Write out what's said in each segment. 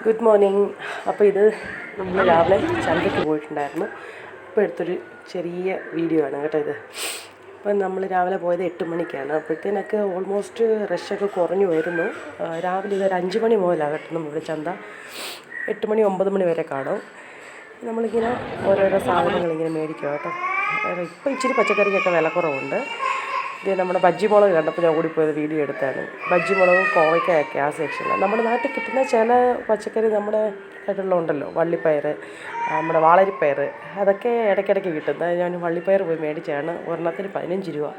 Good morning. അപ്പോൾ ഇത് നമ്മൾ രാവിലെ ചന്തയ്ക്ക് പോയിട്ടുണ്ടായിരുന്നു. ഇപ്പോൾ എടുത്തൊരു ചെറിയ വീഡിയോ ആണ് കേട്ടോ ഇത്. അപ്പം നമ്മൾ രാവിലെ പോയത് 8 മണിക്കാണ്. അപ്പോഴത്തേനൊക്കെ ഓൾമോസ്റ്റ് റഷൊക്കെ കുറഞ്ഞു വരുന്നു. രാവിലെ ഇതൊരു 5 മണി മുതലാണ് കേട്ടോ നമ്മളിവിടെ ചന്ത. 8 മണി 9 മണി വരെ കാണും. നമ്മളിങ്ങനെ ഓരോരോ സാധനങ്ങളിങ്ങനെ മേടിക്കുക കേട്ടോ. ഇപ്പോൾ ഇച്ചിരി പച്ചക്കറിക്കൊക്കെ വില കുറവുണ്ട്. ഇത് നമ്മുടെ ബജ്ജി മുളക് കണ്ടപ്പോൾ ഞാൻ ഓടിപ്പോയത് വീഡിയോ എടുത്താണ്. ബജ്ജി മുളകും കോവയ്ക്കയൊക്കെ ആ സെക്ഷനിൽ നമ്മുടെ നാട്ടിൽ കിട്ടുന്ന ചില പച്ചക്കറി നമ്മുടെ നാട്ടിലുണ്ടല്ലോ, വള്ളിപ്പയർ, നമ്മുടെ വാളരിപ്പയർ, അതൊക്കെ ഇടയ്ക്കിടയ്ക്ക് കിട്ടും. ഞാൻ വള്ളിപ്പയർ പോയി മേടിച്ചാണ്, ഒരെണ്ണത്തിന് 15 രൂപ.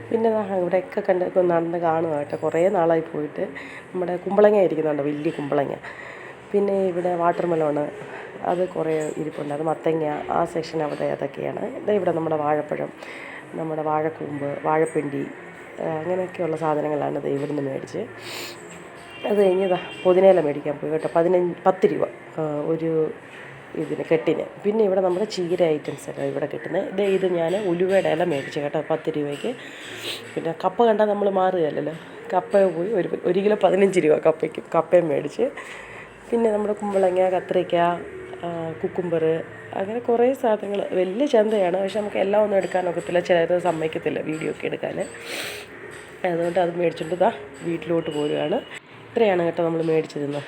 പിന്നെ ഇവിടെയൊക്കെ നടന്ന് കാണുക കേട്ടോ. കുറേ നാളായി പോയിട്ട്. നമ്മുടെ കുമ്പളങ്ങ ഇരിക്കുന്നുണ്ട്, വലിയ കുമ്പളങ്ങ. പിന്നെ ഇവിടെ വാട്ടർ മെലോണ്, അത് കുറേ ഇരിപ്പുണ്ട്. അത് മത്തങ്ങ, ആ സെക്ഷൻ അവിടെ അതൊക്കെയാണ്. ഇവിടെ നമ്മുടെ വാഴപ്പഴം, നമ്മുടെ വാഴക്കൂമ്പ്, വാഴപ്പിണ്ടി, അങ്ങനെയൊക്കെയുള്ള സാധനങ്ങളാണ് ഇത് ഇവിടുന്ന് മേടിച്ച്. അത് കഴിഞ്ഞ് പുതിനയില മേടിക്കാൻ പോയി കേട്ടോ. 10 രൂപ ഒരു ഇതിന് കെട്ടിന്. പിന്നെ ഇവിടെ നമ്മുടെ ചീര ഐറ്റംസ് ഒക്കെ ഇവിടെ കിട്ടുന്നത്. ഇത് ഞാൻ ഉലുവയുടെ ഇല മേടിച്ചു കേട്ടോ 10 രൂപയ്ക്ക്. പിന്നെ കപ്പ കണ്ടാൽ നമ്മൾ മാറുകയല്ലല്ലോ. കപ്പ പോയി 1 കിലോ 15 രൂപ കപ്പയും മേടിച്ച്. പിന്നെ നമ്മുടെ കുമ്പളങ്ങ, കത്രിക്ക, കുക്കുംബർ, അങ്ങനെ കുറേ സാധനങ്ങൾ. വലിയ ചന്തയാണ്, പക്ഷെ നമുക്ക് എല്ലാം ഒന്നും എടുക്കാനൊക്കത്തില്ല. ചിലത് സമ്മതിക്കത്തില്ല വീഡിയോ ഒക്കെ എടുക്കാൻ. അതുകൊണ്ട് അത് മേടിച്ചിട്ട് വീട്ടിലോട്ട് പോരുകയാണ്. ഇത്രയാണ് കേട്ടോ നമ്മൾ മേടിച്ചതെന്ന്.